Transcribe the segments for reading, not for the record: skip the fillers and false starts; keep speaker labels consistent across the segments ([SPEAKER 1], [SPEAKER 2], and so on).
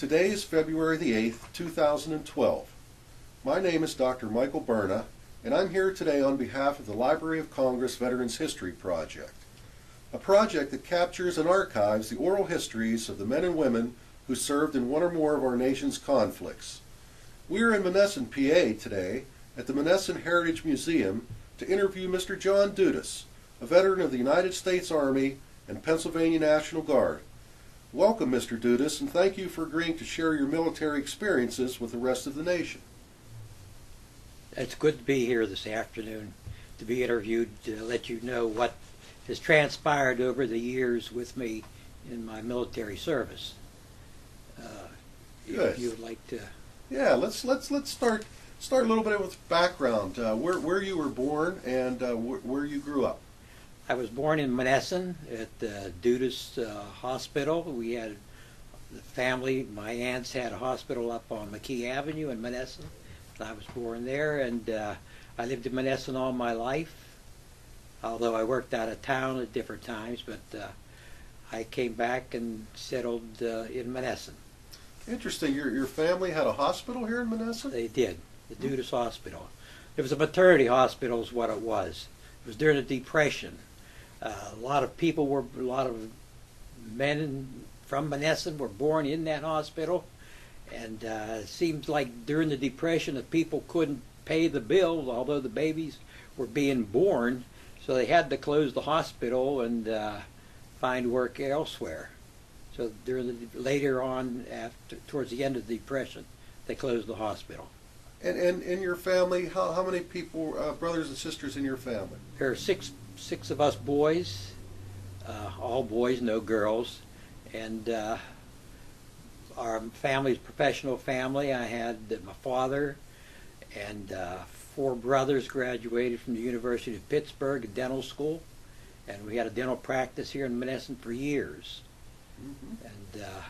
[SPEAKER 1] Today is February the 8th, 2012. My name is Dr. Michael Berna, and I'm here today on behalf of the Library of Congress Veterans History Project, a project that captures and archives the oral histories of the men and women who served in one or more of our nation's conflicts. We are in Monessen, PA today at the Monessen Heritage Museum to interview Mr. John Dudas, a veteran of the United States Army and Pennsylvania National Guard. Welcome, Mr. Dudas, and thank you for agreeing to share your military experiences with the rest of the nation.
[SPEAKER 2] It's good to be here this afternoon to be interviewed, to let you know what has transpired over the years with me in my military service.
[SPEAKER 1] Good.
[SPEAKER 2] If you would like to.
[SPEAKER 1] Yeah, let's start a little bit with background. Where you were born and where you grew up.
[SPEAKER 2] I was born in Monessen at the Dudas Hospital. We had the family, my aunts had a hospital up on McKee Avenue in Monessen. I was born there, and I lived in Monessen all my life, although I worked out of town at different times, but I came back and settled in Monessen.
[SPEAKER 1] Interesting. Your family had a hospital here in Monessen?
[SPEAKER 2] They did, the Dudas Hospital. It was a maternity hospital is what it was. It was during the Depression. A lot of men from Monessen were born in that hospital, and it seems like during the Depression the people couldn't pay the bills, although the babies were being born, so they had to close the hospital and find work elsewhere. So later on, towards the end of the Depression, they closed the hospital.
[SPEAKER 1] And in your family, how many people, brothers and sisters in your family?
[SPEAKER 2] There are six of us boys, all boys, no girls, and our family's a professional family. I had my father and 4 brothers graduated from the University of Pittsburgh dental school, and we had a dental practice here in Monessen for years. Mm-hmm. And a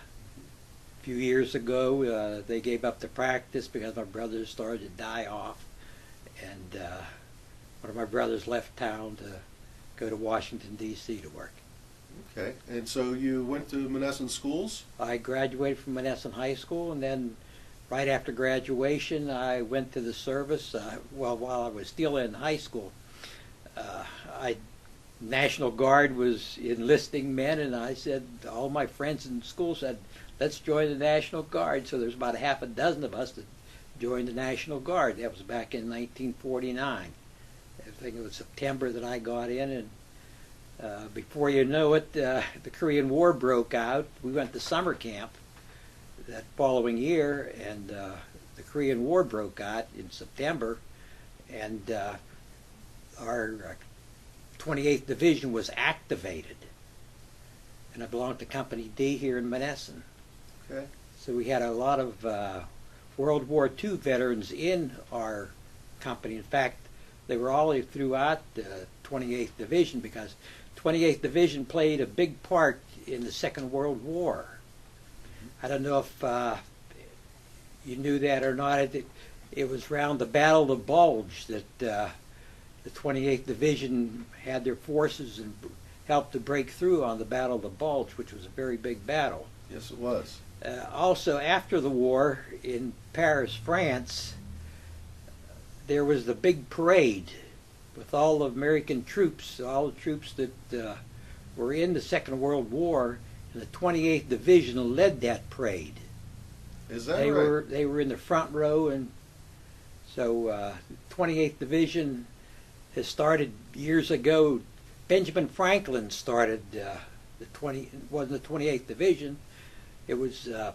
[SPEAKER 2] few years ago, they gave up the practice because my brothers started to die off, and one of my brothers left town to go to Washington, D.C. to work.
[SPEAKER 1] Okay, and so you went to Monessen schools?
[SPEAKER 2] I graduated from Monessen High School, and then right after graduation, I went to the service. While I was still in high school, National Guard was enlisting men, and I said, all my friends in school said, let's join the National Guard. So there's about a half a dozen of us that joined the National Guard. That was back in 1949. I think it was September that I got in, and before you know it, the Korean War broke out. We went to summer camp that following year, and the Korean War broke out in September, and our 28th Division was activated, and I belonged to Company D here in Monessen.
[SPEAKER 1] Okay.
[SPEAKER 2] So we had a lot of World War II veterans in our company. In fact, they were all throughout the 28th Division, because 28th Division played a big part in the Second World War. I don't know if you knew that or not. It was around the Battle of the Bulge that the 28th Division had their forces and helped to break through on the Battle of the Bulge, which was a very big battle.
[SPEAKER 1] Yes, it was.
[SPEAKER 2] Also, after the war in Paris, France, there was the big parade with all the American troops, all the troops that were in the Second World War, and the 28th Division led that parade.
[SPEAKER 1] Is that
[SPEAKER 2] right? They were in the front row, and so 28th Division has started years ago. Benjamin Franklin started it wasn't the 28th Division. It was I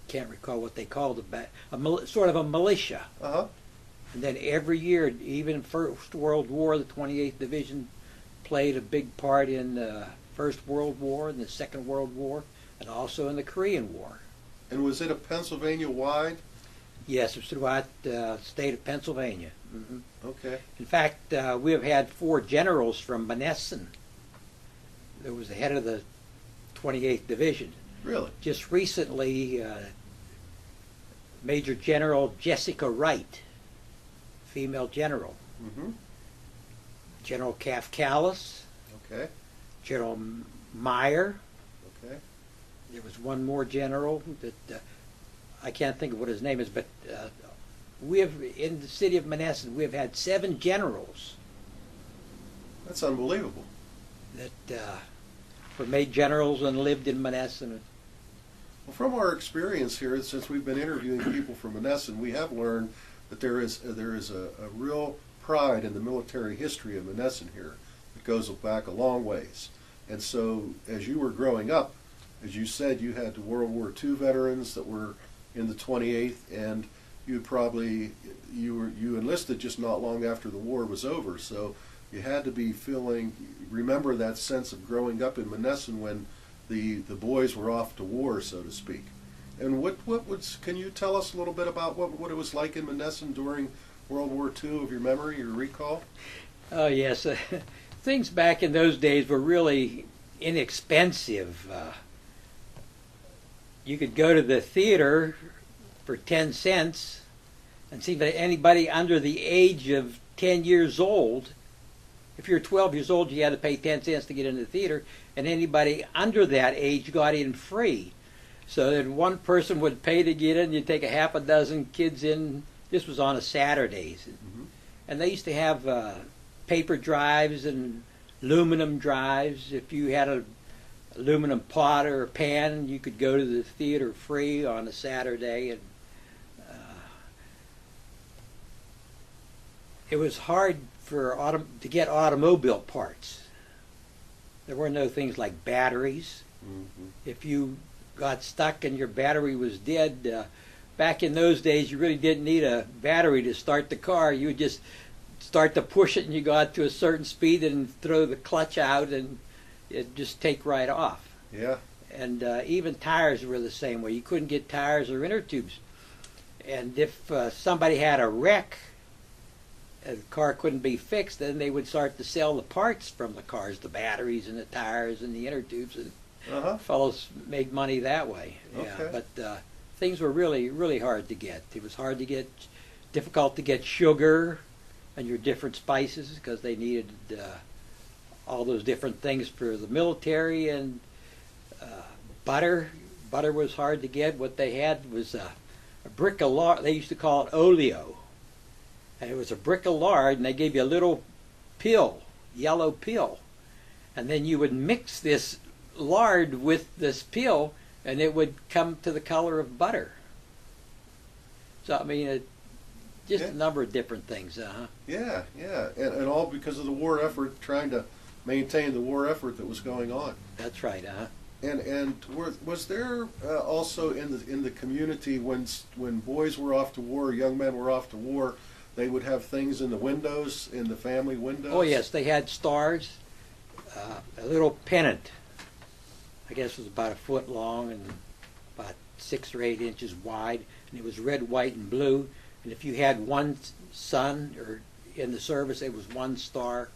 [SPEAKER 2] can't recall what they called it, sort of a militia.
[SPEAKER 1] Uh-huh.
[SPEAKER 2] And then every year, even First World War, the 28th Division played a big part in the First World War and the Second World War, and also in the Korean War.
[SPEAKER 1] And was it a Pennsylvania-wide?
[SPEAKER 2] Yes, it was throughout the state of Pennsylvania. Mm-hmm.
[SPEAKER 1] Okay.
[SPEAKER 2] In fact, we have had 4 generals from Monessen. There was the head of the 28th Division.
[SPEAKER 1] Really?
[SPEAKER 2] Just recently, Major General Jessica Wright, female general.
[SPEAKER 1] Mm-hmm.
[SPEAKER 2] General Callis.
[SPEAKER 1] Okay.
[SPEAKER 2] General Meyer.
[SPEAKER 1] Okay.
[SPEAKER 2] There was one more general that I can't think of what his name is, but we have in the city of Menneson we have had 7 generals
[SPEAKER 1] That's unbelievable.
[SPEAKER 2] that were made generals and lived in Menneson.
[SPEAKER 1] Well, from our experience here, since we've been interviewing people from Menneson, we have learned that there is a real pride in the military history of Menneson here. It goes back a long ways. And so, as you were growing up, as you said, you had World War II veterans that were in the 28th, and you enlisted just not long after the war was over. So you had to be remember that sense of growing up in Menneson when the boys were off to war, so to speak. And can you tell us a little bit about what it was like in Menneson during World War II, of your memory, your recall?
[SPEAKER 2] Oh yes, things back in those days were really inexpensive. You could go to the theater for 10 cents and see that anybody under the age of 10 years old, if you're 12 years old, you had to pay 10 cents to get into the theater, and anybody under that age got in free. So that one person would pay to get in, you'd take a half a dozen kids in. This was on a Saturdays.
[SPEAKER 1] Mm-hmm.
[SPEAKER 2] And they used to have paper drives and aluminum drives. If you had a aluminum pot or a pan, you could go to the theater free on a Saturday. And it was hard to get automobile parts. There were no things like batteries.
[SPEAKER 1] Mm-hmm.
[SPEAKER 2] If you got stuck and your battery was dead, back in those days you really didn't need a battery to start the car. You would just start to push it and you got to a certain speed and throw the clutch out and it'd just take right off.
[SPEAKER 1] Yeah.
[SPEAKER 2] And even tires were the same way. You couldn't get tires or inner tubes. And if somebody had a wreck, the car couldn't be fixed, then they would start to sell the parts from the cars, the batteries and the tires and the inner tubes, and fellows made money that way. Yeah,
[SPEAKER 1] Okay.
[SPEAKER 2] but things were really, really hard to get. It was difficult to get sugar and your different spices because they needed all those different things for the military, and butter. Butter was hard to get. What they had was a brick of lard. They used to call it oleo. And it was a brick of lard, and they gave you a little pill, yellow pill. And then you would mix this lard with this pill, and it would come to the color of butter. So, I mean, just a number of different things.
[SPEAKER 1] Yeah, yeah. And all because of the war effort, trying to maintain the war effort that was going on.
[SPEAKER 2] That's right.
[SPEAKER 1] And was there also in the community when boys were off to war, young men were off to war, they would have things in the windows, in the family windows?
[SPEAKER 2] Oh, yes. They had stars, a little pennant. I guess it was about a foot long and about 6 or 8 inches wide. And it was red, white, and blue. And if you had one son or in the service, it was 1 star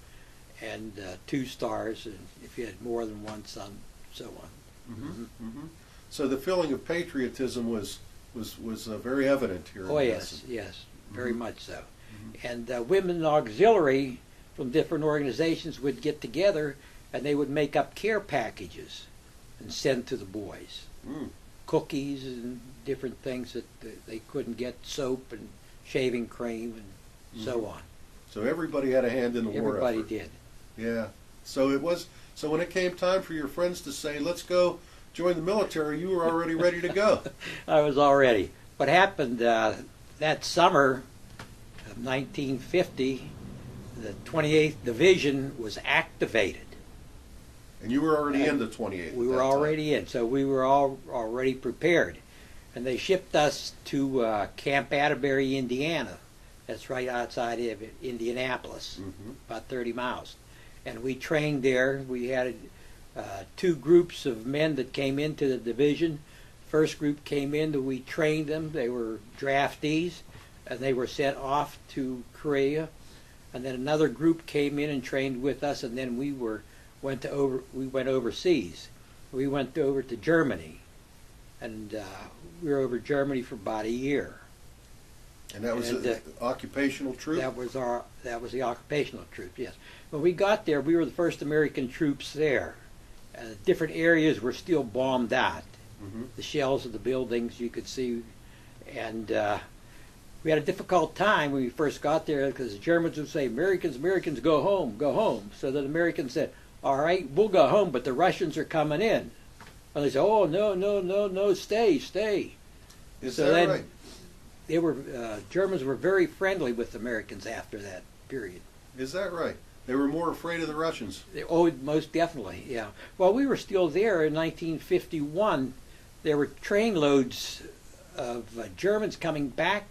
[SPEAKER 2] and 2 stars. And if you had more than one son, so on.
[SPEAKER 1] Mm-hmm. Mm-hmm. So the feeling of patriotism was very evident here.
[SPEAKER 2] Oh, yes, yes. Very much so. Mm-hmm. And women auxiliary from different organizations would get together and they would make up care packages and send to the boys. Cookies and different things that they couldn't get, soap and shaving cream and so on.
[SPEAKER 1] So everybody had a hand in the war effort.
[SPEAKER 2] Everybody did.
[SPEAKER 1] Yeah. So when it came time for your friends to say, let's go join the military, you were already ready to go.
[SPEAKER 2] I was already. What happened that summer of 1950, the 28th Division was activated.
[SPEAKER 1] And you were already in the 28th.
[SPEAKER 2] We were already in, so we were already prepared. And they shipped us to Camp Atterbury, Indiana. That's right outside of Indianapolis, about 30 miles. And we trained there. We had 2 groups of men that came into the division. First group came in, we trained them. They were draftees, and they were sent off to Korea. And then another group came in and trained with us, and then we went overseas. We went over to Germany, and we were over Germany for about a year.
[SPEAKER 1] And that was the occupational troop?
[SPEAKER 2] That was the occupational troop, yes. When we got there, we were the first American troops there. Different areas were still bombed out. The shells of the buildings you could see, and we had a difficult time when we first got there because the Germans would say, Americans, Americans, go home, go home. So the Americans said, all right, we'll go home, but the Russians are coming in. And they said, oh, no, no, no, no, stay, stay.
[SPEAKER 1] Is
[SPEAKER 2] So
[SPEAKER 1] that
[SPEAKER 2] then
[SPEAKER 1] right?
[SPEAKER 2] they were Germans were very friendly with Americans after that period.
[SPEAKER 1] Is that right? They were more afraid of the Russians.
[SPEAKER 2] Oh, most definitely, yeah. While we were still there in 1951, there were train loads of Germans coming back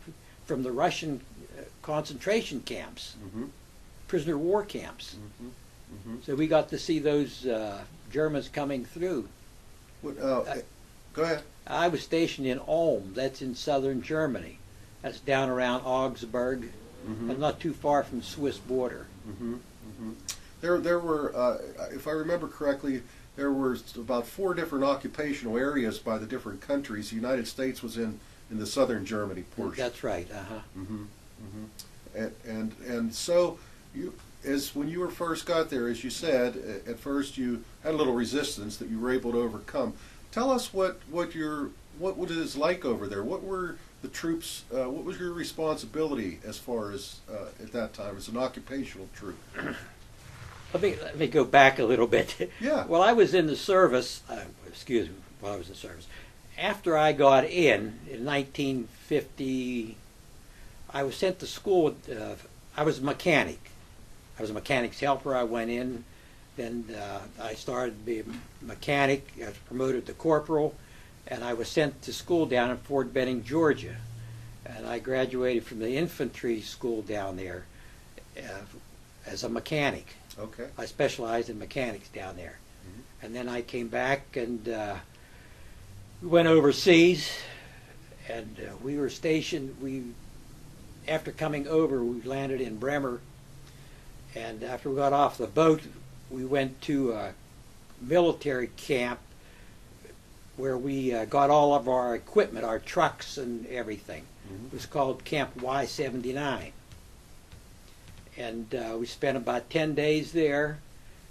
[SPEAKER 2] from the Russian concentration camps, prisoner war camps. So we got to see those Germans coming through.
[SPEAKER 1] What, go ahead.
[SPEAKER 2] I was stationed in Ulm, that's in southern Germany. That's down around Augsburg, and not too far from the Swiss border.
[SPEAKER 1] There were, if I remember correctly, there were about 4 different occupational areas by the different countries. The United States was in the southern Germany portion.
[SPEAKER 2] That's right.
[SPEAKER 1] And so when you were first got there, as you said, at first you had a little resistance that you were able to overcome. Tell us what it is like over there. What were the troops? What was your responsibility as far as at that time as an occupational troop?
[SPEAKER 2] Let me go back a little bit.
[SPEAKER 1] Yeah.
[SPEAKER 2] While I was in the service, while I was in the service, after I got in 1950, I was sent to school. I was a mechanic. I was a mechanic's helper. I went in, then I started to be a mechanic. I was promoted to corporal, and I was sent to school down in Fort Benning, Georgia. And I graduated from the infantry school down there as a mechanic.
[SPEAKER 1] Okay.
[SPEAKER 2] I specialized in mechanics down there. And then I came back and we went overseas, and we were stationed. After coming over, we landed in Bremer, and after we got off the boat, we went to a military camp where we got all of our equipment, our trucks and everything. It was called Camp Y-79. And we spent about 10 days there,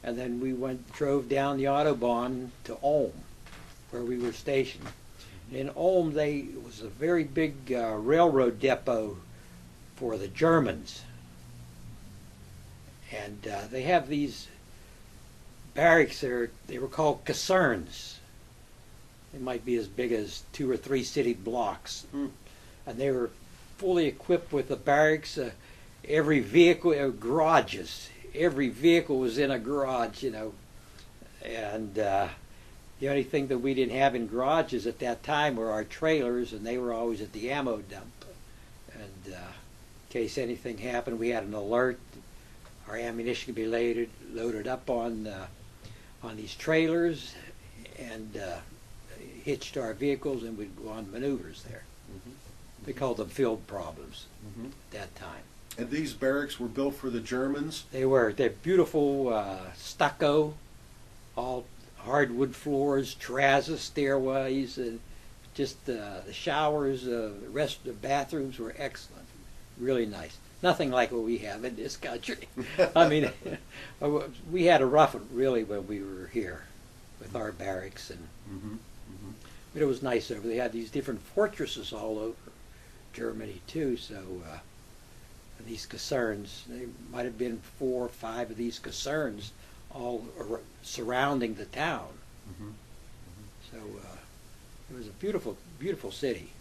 [SPEAKER 2] and then we drove down the Autobahn to Ulm, where we were stationed. In Ulm, it was a very big railroad depot for the Germans. And they have these barracks there. They were called casernes. They might be as big as 2 or 3 city blocks. And they were fully equipped with the barracks. Every vehicle, garages. Every vehicle was in a garage, And the only thing that we didn't have in garages at that time were our trailers, and they were always at the ammo dump. And in case anything happened, we had an alert. Our ammunition could be loaded up on these trailers and hitched to our vehicles, and we'd go on maneuvers there. We called them field problems at that time.
[SPEAKER 1] And these barracks were built for the Germans?
[SPEAKER 2] They're beautiful stucco, all hardwood floors, terrazzo stairways, and just the showers, the rest of the bathrooms were excellent, really nice. Nothing like what we have in this country. I mean, we had to rough it really when we were here with our barracks, but it was nice over there. They had these different fortresses all over Germany too, so these casernes, there might have been 4 or 5 of these casernes all surrounding the town. So it was a beautiful, beautiful city.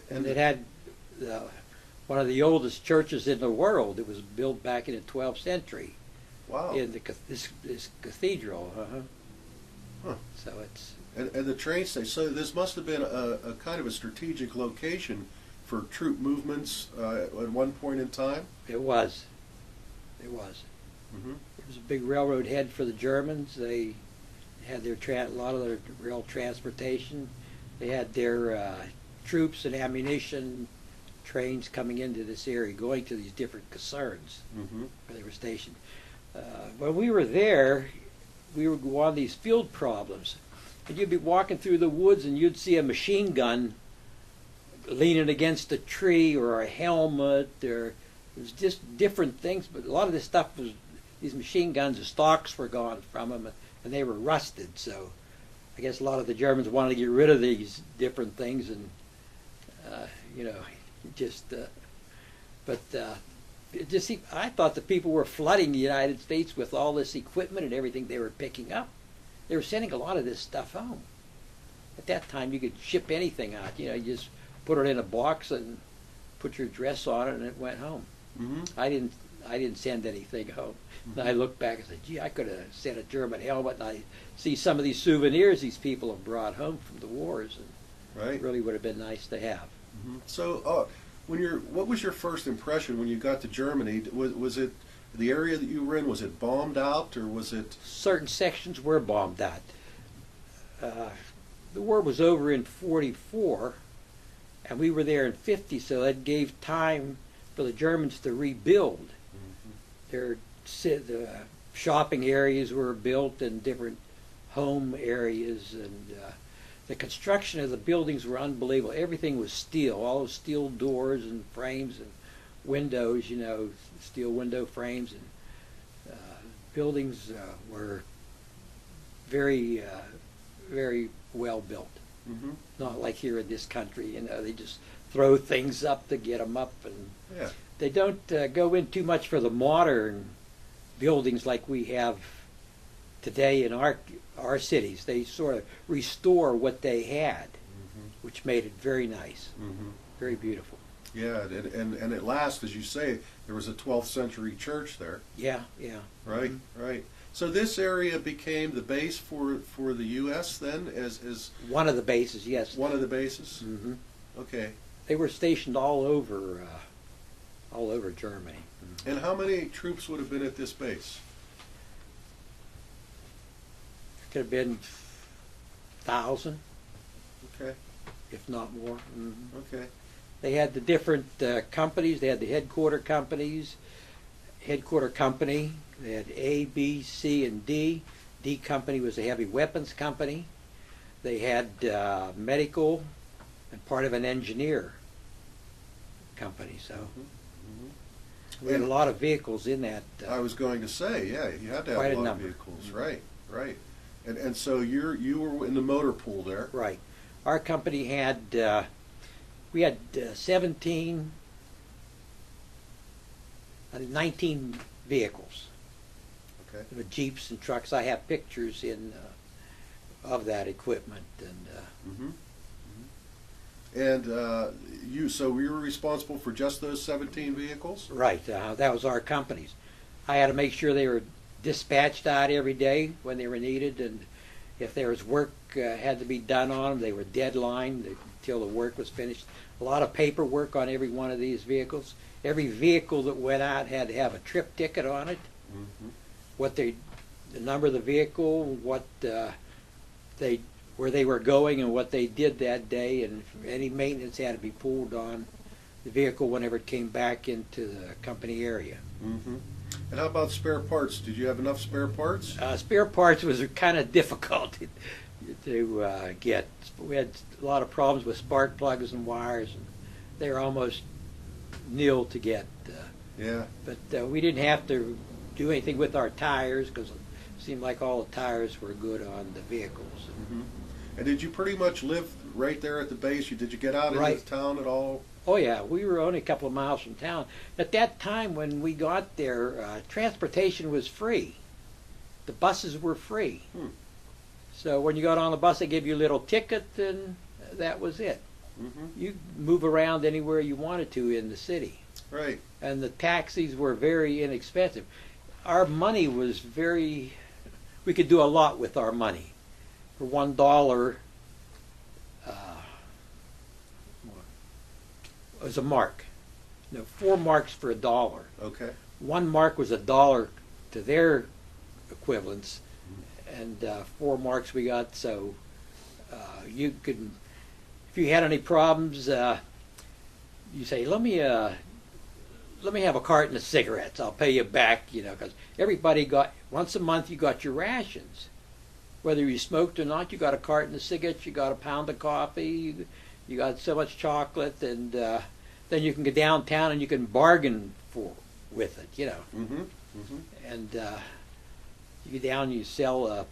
[SPEAKER 2] And it had one of the oldest churches in the world. It was built back in the 12th century.
[SPEAKER 1] Wow.
[SPEAKER 2] In this cathedral. So it's...
[SPEAKER 1] And the train station, so this must have been a kind of a strategic location for troop movements at one point in time?
[SPEAKER 2] It was. It was. It was a big railroad head for the Germans. They had a lot of their rail transportation. They had their troops and ammunition trains coming into this area, going to these different casernes where they were stationed. When we were there, we would go on these field problems. And you'd be walking through the woods and you'd see a machine gun leaning against a tree or a helmet. It was just different things, but a lot of this stuff was, these machine guns, the stocks were gone from them, and they were rusted. So I guess a lot of the Germans wanted to get rid of these different things, and you know, just. But it just seemed, I thought the people were flooding the United States with all this equipment and everything they were picking up. They were sending a lot of this stuff home. At that time, you could ship anything out. You know, you just put it in a box and put your address on it, and it went home.
[SPEAKER 1] Mm-hmm.
[SPEAKER 2] I didn't send anything home.
[SPEAKER 1] Mm-hmm.
[SPEAKER 2] And I look back and say, gee, I could have sent a German helmet. And I see some of these souvenirs these people have brought home from the wars, and
[SPEAKER 1] Right.
[SPEAKER 2] it really would have been nice to have.
[SPEAKER 1] Mm-hmm. So, what was your first impression when you got to Germany? Was it the area that you were in? Was it bombed out, or was it?
[SPEAKER 2] Certain sections were bombed out. The war was over in '44, and we were there in '50, so that gave time for the Germans to rebuild.
[SPEAKER 1] Mm-hmm.
[SPEAKER 2] The shopping areas were built and different home areas, and the construction of the buildings were unbelievable. Everything was steel, all those steel doors and frames and windows, you know, steel window frames, and buildings were very, very well built.
[SPEAKER 1] Mm-hmm.
[SPEAKER 2] Not like here in this country, you know, they just throw things up to get them up, and
[SPEAKER 1] Yeah.
[SPEAKER 2] they don't go in too much for the modern buildings like we have today in our cities. They sort of restore what they had,
[SPEAKER 1] Mm-hmm.
[SPEAKER 2] which made it very nice,
[SPEAKER 1] Mm-hmm.
[SPEAKER 2] very beautiful.
[SPEAKER 1] Yeah, and at last, as you say, there was a 12th century church there.
[SPEAKER 2] Yeah, yeah.
[SPEAKER 1] Right, right. So this area became the base for the U.S. then, as
[SPEAKER 2] One of the bases, yes.
[SPEAKER 1] one of the bases.
[SPEAKER 2] Hmm.
[SPEAKER 1] Okay.
[SPEAKER 2] They were stationed all over Germany.
[SPEAKER 1] And how many troops would have been at this base?
[SPEAKER 2] Could have been 1,000,
[SPEAKER 1] Okay.
[SPEAKER 2] if not more. Mhm.
[SPEAKER 1] Okay.
[SPEAKER 2] They had the different companies. They had the headquarter company. They had A, B, C, and D. D company was a heavy weapons company. They had medical and part of an engineer company. So
[SPEAKER 1] Mm-hmm.
[SPEAKER 2] we had a lot of vehicles in that.
[SPEAKER 1] I was going to say, yeah, you had to have
[SPEAKER 2] Quite
[SPEAKER 1] a
[SPEAKER 2] a
[SPEAKER 1] lot
[SPEAKER 2] number.
[SPEAKER 1] of vehicles. Right, right. And so you were in the motor pool there.
[SPEAKER 2] Right. Our company had we had 19 vehicles.
[SPEAKER 1] Okay.
[SPEAKER 2] There were Jeeps and trucks. I have pictures of that equipment, and
[SPEAKER 1] Mm-hmm. And so we were responsible for just those 17 vehicles?
[SPEAKER 2] right, that was our company's. I had to make sure they were dispatched out every day when they were needed, and if there was work had to be done on them, they were deadlined until the work was finished. A lot of paperwork on every one of these vehicles. Every vehicle that went out had to have a trip ticket on it,
[SPEAKER 1] Mm-hmm.
[SPEAKER 2] the number of the vehicle, where they were going, and what they did that day, and any maintenance had to be pulled on the vehicle whenever it came back into the company area.
[SPEAKER 1] Mm-hmm. And how about spare parts? Did you have enough spare parts?
[SPEAKER 2] Spare parts was kind of difficult to get. We had a lot of problems with spark plugs and wires, and they were almost nil to get.
[SPEAKER 1] Yeah.
[SPEAKER 2] But we didn't have to do anything with our tires because it seemed like all the tires were good on the vehicles.
[SPEAKER 1] Mm-hmm. And did you pretty much live right there at the base? Did you get out
[SPEAKER 2] Right.
[SPEAKER 1] into town at all?
[SPEAKER 2] Oh yeah, we were only a couple of miles from town. At that time when we got there, transportation was free. The buses were free. So when you got on the bus, they gave you a little ticket, and that was it.
[SPEAKER 1] Mm-hmm.
[SPEAKER 2] You move around anywhere you wanted to in the city.
[SPEAKER 1] Right.
[SPEAKER 2] And the taxis were very inexpensive. Our money was we could do a lot with our money. For $1, it was a mark. No, 4 marks for $1.
[SPEAKER 1] Okay.
[SPEAKER 2] 1 mark was $1 to their equivalents, and 4 marks we got. So you could, if you had any problems, you say, let me have a carton of cigarettes. I'll pay you back, because everybody got, once a month you got your rations. Whether you smoked or not, you got a carton of cigarettes, you got a pound of coffee, you got so much chocolate, and then you can go downtown and you can bargain with it,
[SPEAKER 1] Mm-hmm. Mm-hmm.
[SPEAKER 2] And you go down and you sell a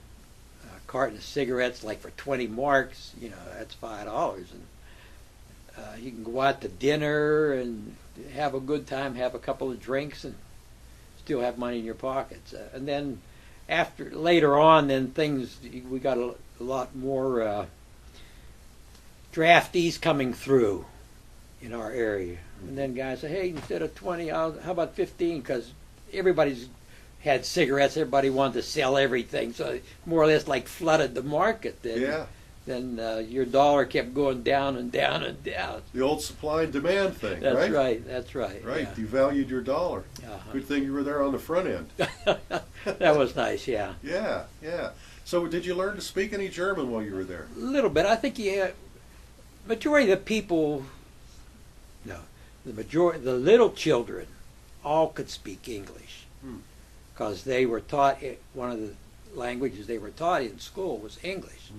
[SPEAKER 2] carton of cigarettes like for 20 marks. You know, that's $5, and you can go out to dinner and have a good time, have a couple of drinks, and still have money in your pockets. And then later on, then we got a lot more draftees coming through in our area. And then guys say, hey, instead of 20, how about 15? Because everybody's had cigarettes, everybody wanted to sell everything, so more or less like flooded the market. Then your dollar kept going down and down and down.
[SPEAKER 1] The old supply and demand thing,
[SPEAKER 2] That's
[SPEAKER 1] right?
[SPEAKER 2] right, that's right.
[SPEAKER 1] Right,
[SPEAKER 2] Yeah.
[SPEAKER 1] devalued your dollar.
[SPEAKER 2] Uh-huh.
[SPEAKER 1] Good thing you were there on the front end.
[SPEAKER 2] That was nice, yeah.
[SPEAKER 1] Yeah, yeah. So did you learn to speak any German while you were there?
[SPEAKER 2] A little bit. I think majority of the people, no, the little children all could speak English because they were taught, one of the languages they were taught in school was English.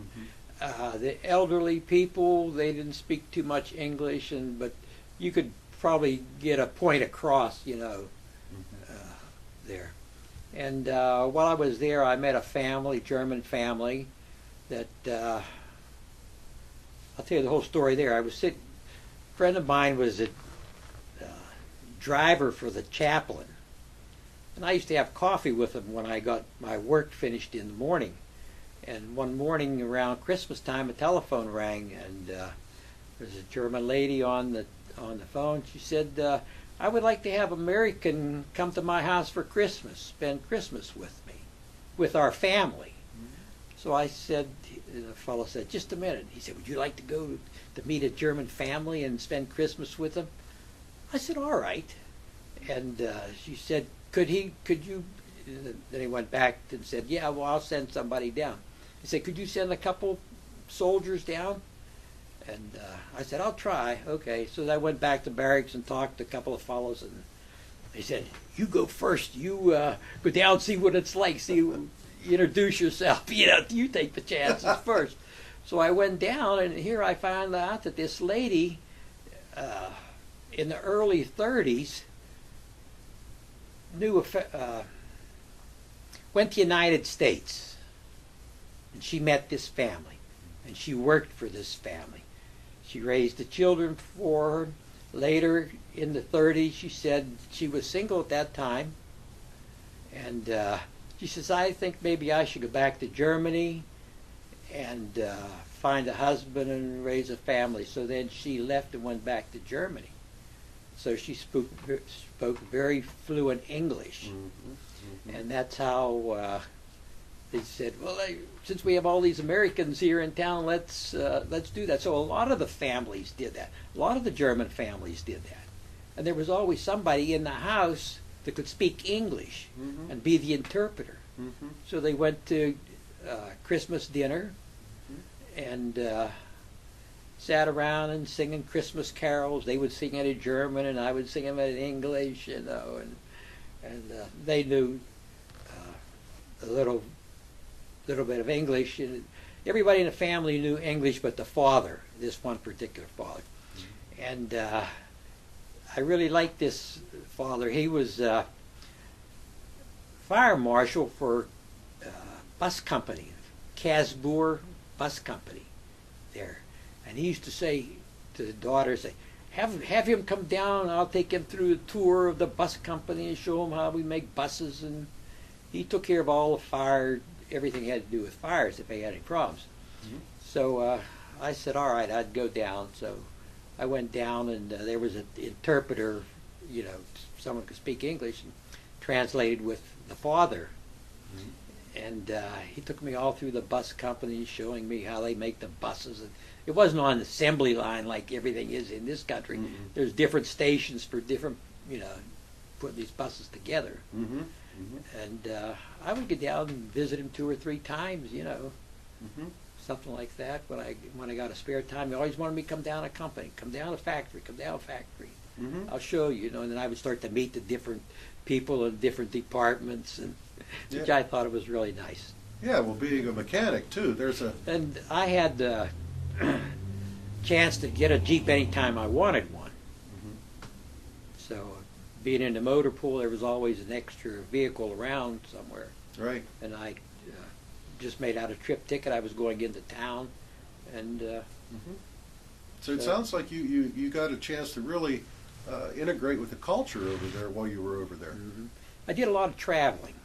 [SPEAKER 2] The elderly people, they didn't speak too much English, but you could probably get a point across, there. And while I was there, I met a family, German family, that I'll tell you the whole story there. A friend of mine was a driver for the chaplain, and I used to have coffee with him when I got my work finished in the morning. And one morning around Christmas time, a telephone rang, and there's a German lady on the phone. She said, I would like to have an American come to my house for Christmas, spend Christmas with me, with our family. So I said, the fellow said, just a minute. He said, would you like to go to meet a German family and spend Christmas with them? I said, all right. And she said, could you? Then he went back and said, yeah, well, I'll send somebody down. He said, could you send a couple soldiers down? And I said, I'll try. Okay. So I went back to barracks and talked to a couple of fellows, and they said, you go first. You go down, see what it's like. Introduce yourself. You take the chances first. So I went down, and here I found out that this lady in the early 30s went to the United States. And she met this family, and she worked for this family. She raised the children for her. Later in the 30s, she said she was single at that time, and she says, I think maybe I should go back to Germany and find a husband and raise a family. So then she left and went back to Germany. So she spoke very fluent English, and that's how they said, well, since we have all these Americans here in town, let's do that. So a lot of the families did that. A lot of the German families did that. And there was always somebody in the house that could speak English and be the interpreter. So they went to Christmas dinner and sat around and singing Christmas carols. They would sing it in German and I would sing them in English, and they knew a little bit of English. And everybody in the family knew English but the father, this one particular father. And I really liked this father. He was fire marshal for bus company, Casboer Bus Company there. And he used to say to the daughter, have him come down, I'll take him through a tour of the bus company and show him how we make buses. And he took care of all the fire, everything had to do with fires if they had any problems. So I said, all right, I'd go down. So I went down, and there was an interpreter, someone could speak English, and translated with the father. And he took me all through the bus company, showing me how they make the buses. And it wasn't on an assembly line like everything is in this country. There's different stations for different, putting these buses together. And I would get down and visit him 2 or 3 times, something like that. When I got a spare time, he always wanted me to come down a company, come down a factory, I'll show you, and then I would start to meet the different people in different departments, and which I thought it was really nice.
[SPEAKER 1] Yeah, well, being a mechanic too,
[SPEAKER 2] and I had the chance to get a Jeep anytime I wanted one. So being in the motor pool, there was always an extra vehicle around somewhere.
[SPEAKER 1] Right.
[SPEAKER 2] And I just made out a trip ticket. I was going into town, and
[SPEAKER 1] So it sounds like you got a chance to really integrate with the culture over there while you were over there.
[SPEAKER 2] I did a lot of traveling.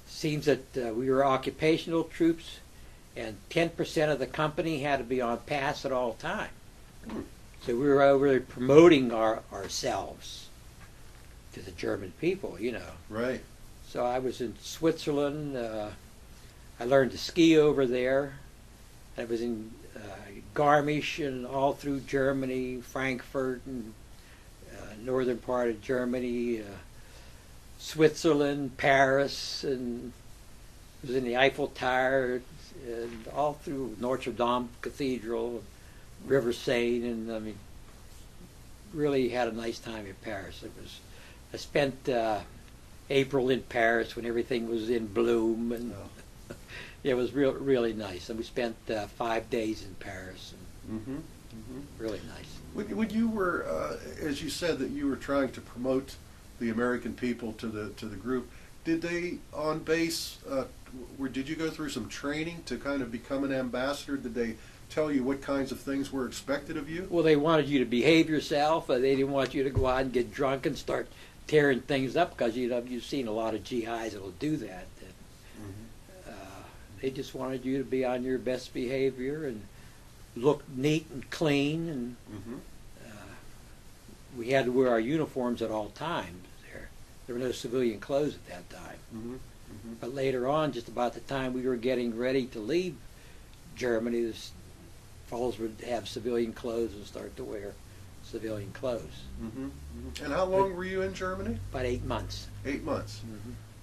[SPEAKER 2] Seems that we were occupational troops, and 10% of the company had to be on pass at all time. So we were over there promoting ourselves to the German people, you know.
[SPEAKER 1] Right.
[SPEAKER 2] So I was in Switzerland. I learned to ski over there. I was in Garmisch and all through Germany, Frankfurt and northern part of Germany, Switzerland, Paris, and was in the Eiffel Tower and all through Notre Dame Cathedral, River Seine, and I mean, really had a nice time in Paris. I spent April in Paris when everything was in bloom, and it was really nice. And we spent 5 days in Paris, and really nice.
[SPEAKER 1] When you were, as you said, that you were trying to promote the American people to the group, did they on base? Did you go through some training to kind of become an ambassador? Did they tell you what kinds of things were expected of you?
[SPEAKER 2] Well, they wanted you to behave yourself. They didn't want you to go out and get drunk and start tearing things up, because you've seen a lot of GIs that'll do that. They just wanted you to be on your best behavior and look neat and clean, and we had to wear our uniforms at all times. There were no civilian clothes at that time. But later on, just about the time we were getting ready to leave Germany, the fellows would have civilian clothes and start to wear civilian clothes.
[SPEAKER 1] And how long were you in Germany?
[SPEAKER 2] About 8 months.
[SPEAKER 1] 8 months.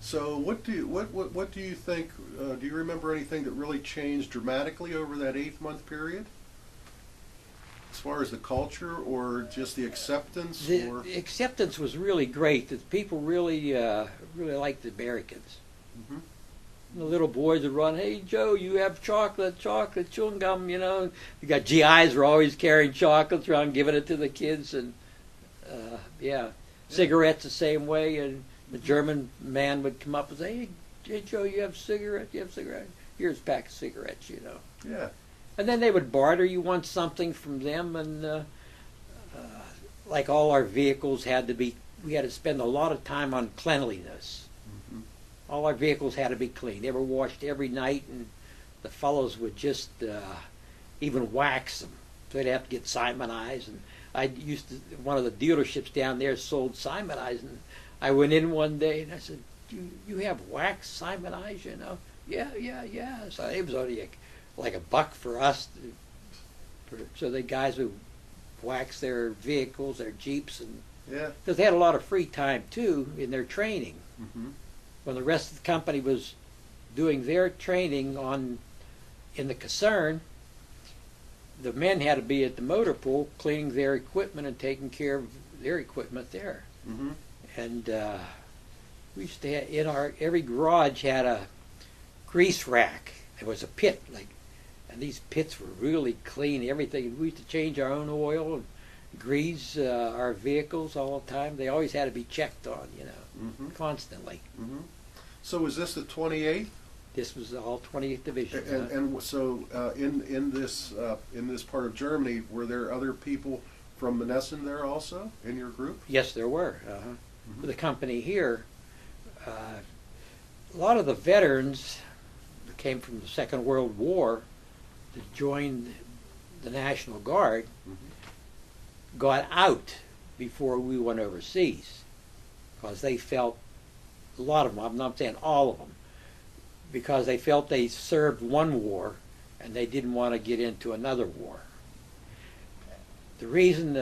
[SPEAKER 1] So what do you think? Do you remember anything that really changed dramatically over that 8-month period, as far as the culture or just the acceptance?
[SPEAKER 2] The acceptance was really great. The people really liked the Americans. The little boys would run, "Hey Joe, you have chocolate, chewing gum," you know. You got GIs were always carrying chocolates around, giving it to the kids, and cigarettes the same way. And the German man would come up and say, "Hey Joe, you have cigarettes? You have cigarettes? Here's a pack of cigarettes," you know.
[SPEAKER 1] Yeah.
[SPEAKER 2] And then they would barter. You want something from them, and like all our vehicles we had to spend a lot of time on cleanliness. All our vehicles had to be clean. They were washed every night, and the fellows would just even wax them. So they'd have to get Simonized. And one of the dealerships down there sold Simonized, and I went in one day and I said, "You have wax Simonized, you know?" Yeah. So it was only like $1 for us. So the guys would wax their vehicles, their Jeeps, and because they had a lot of free time too in their training. When the rest of the company was doing their training in the Kaserne, the men had to be at the motor pool cleaning their equipment and taking care of their equipment there. And we used to have, every garage had a grease rack. There was a pit, and these pits were really clean. Everything. We used to change our own oil and grease our vehicles all the time. They always had to be checked on, you know, constantly.
[SPEAKER 1] So was this the 28th?
[SPEAKER 2] This was all 28th Division.
[SPEAKER 1] And so in this part of Germany, were there other people from Monessen there also in your group?
[SPEAKER 2] Yes, there were. For the company here, a lot of the veterans that came from the Second World War that joined the National Guard got out before we went overseas, because they felt, a lot of them, I'm not saying all of them, because they felt they served one war and they didn't want to get into another war. The reason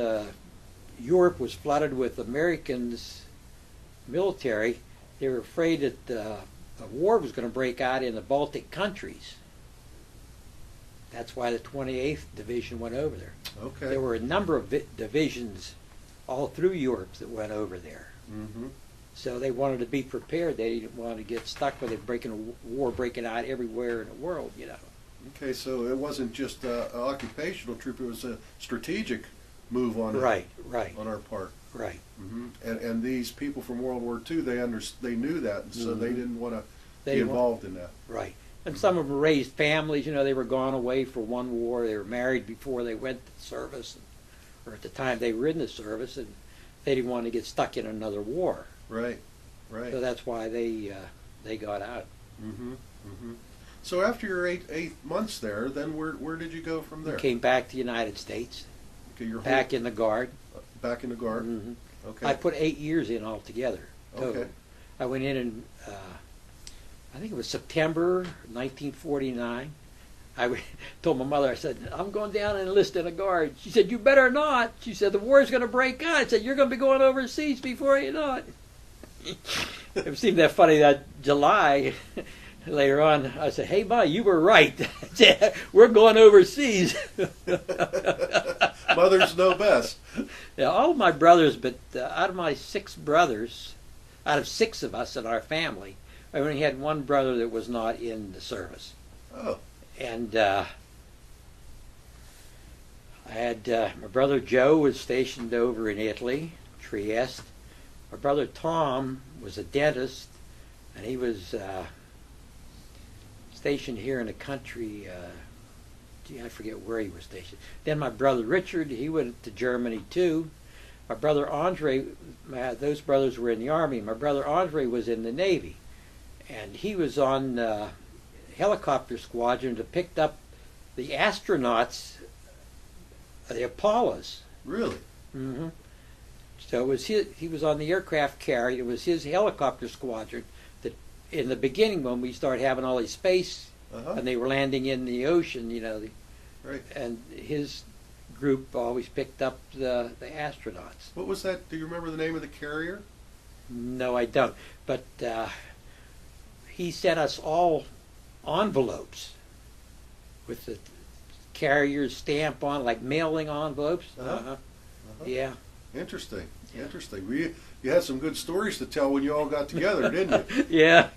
[SPEAKER 2] Europe was flooded with Americans military, they were afraid that the war was going to break out in the Baltic countries. That's why the 28th Division went over there.
[SPEAKER 1] Okay.
[SPEAKER 2] There were a number of divisions all through Europe that went over there. So they wanted to be prepared. They didn't want to get stuck with it war breaking out everywhere in the world, you know.
[SPEAKER 1] Okay, so it wasn't just an occupational troop; it was a strategic move on on our part.
[SPEAKER 2] Right.
[SPEAKER 1] And these people from World War II, they knew that, and so they didn't want to be involved in that.
[SPEAKER 2] Right. And some of them raised families. You know, they were gone away for one war. They were married before they went to service, or at the time they were in the service, and they didn't want to get stuck in another war.
[SPEAKER 1] Right, right.
[SPEAKER 2] So that's why they got out.
[SPEAKER 1] Mm-hmm, mm-hmm. So after your eight months there, then where did you go from there?
[SPEAKER 2] Came back to the United States.
[SPEAKER 1] Okay, you're
[SPEAKER 2] back in the Guard.
[SPEAKER 1] Back in the Guard?
[SPEAKER 2] Mm-hmm.
[SPEAKER 1] Okay.
[SPEAKER 2] I put 8 years in altogether. Total.
[SPEAKER 1] Okay.
[SPEAKER 2] I went in I think it was September 1949. I told my mother, I said, I'm going down and enlist in a Guard. She said, you better not. She said, the war's going to break out. I said, you're going to be going overseas before you know it. It seemed that funny that July, later on, I said, hey, Ma, you were right. We're going overseas.
[SPEAKER 1] Mothers know best.
[SPEAKER 2] Yeah, all of my brothers, but out of my 6 brothers, out of 6 of us in our family, I only had one brother that was not in the service.
[SPEAKER 1] Oh.
[SPEAKER 2] And I had my brother Joe was stationed over in Italy, Trieste. My brother Tom was a dentist, and he was stationed here in the country. I forget where he was stationed. Then my brother Richard, he went to Germany too. My brother Andre, those brothers were in the Army. My brother Andre was in the Navy, and he was on helicopter squadron that picked up the astronauts, the Apollos.
[SPEAKER 1] Really?
[SPEAKER 2] Mm-hmm. So it was he was on the aircraft carrier. It was his helicopter squadron that, in the beginning, when we started having all these space, and they were landing in the ocean, you know,
[SPEAKER 1] right.
[SPEAKER 2] And his group always picked up the astronauts.
[SPEAKER 1] What was that? Do you remember the name of the carrier?
[SPEAKER 2] No, I don't. But he sent us all envelopes with the carrier's stamp on, like mailing envelopes. Yeah.
[SPEAKER 1] Interesting. Yeah. Interesting. You had some good stories to tell when you all got together, didn't you?
[SPEAKER 2] Yeah.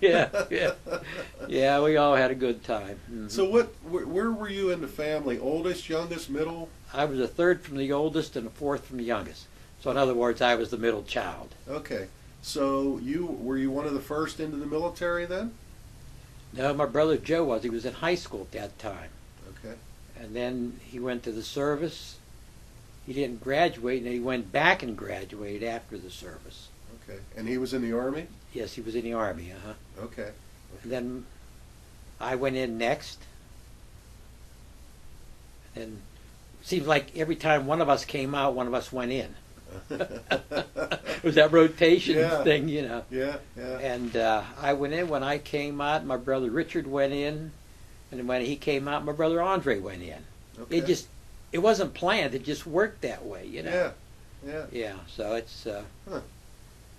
[SPEAKER 2] Yeah, we all had a good time. Mm-hmm.
[SPEAKER 1] So where were you in the family? Oldest, youngest, middle?
[SPEAKER 2] I was the 3rd from the oldest and the 4th from the youngest. So in other words, I was the middle child.
[SPEAKER 1] Okay. So were you one of the first into the military then?
[SPEAKER 2] No, my brother Joe was. He was in high school at that time.
[SPEAKER 1] Okay.
[SPEAKER 2] And then he went to the service. He didn't graduate, and he went back and graduated after the service.
[SPEAKER 1] Okay. And he was in the Army?
[SPEAKER 2] Yes, he was in the Army,
[SPEAKER 1] Okay.
[SPEAKER 2] And then I went in next. And it seems like every time one of us came out, one of us went in. It was that rotation thing, you know.
[SPEAKER 1] Yeah.
[SPEAKER 2] And I went in. When I came out, my brother Richard went in. And when he came out, my brother Andre went in.
[SPEAKER 1] Okay.
[SPEAKER 2] It wasn't planned. It just worked that way, you know.
[SPEAKER 1] Yeah.
[SPEAKER 2] Yeah, so it's...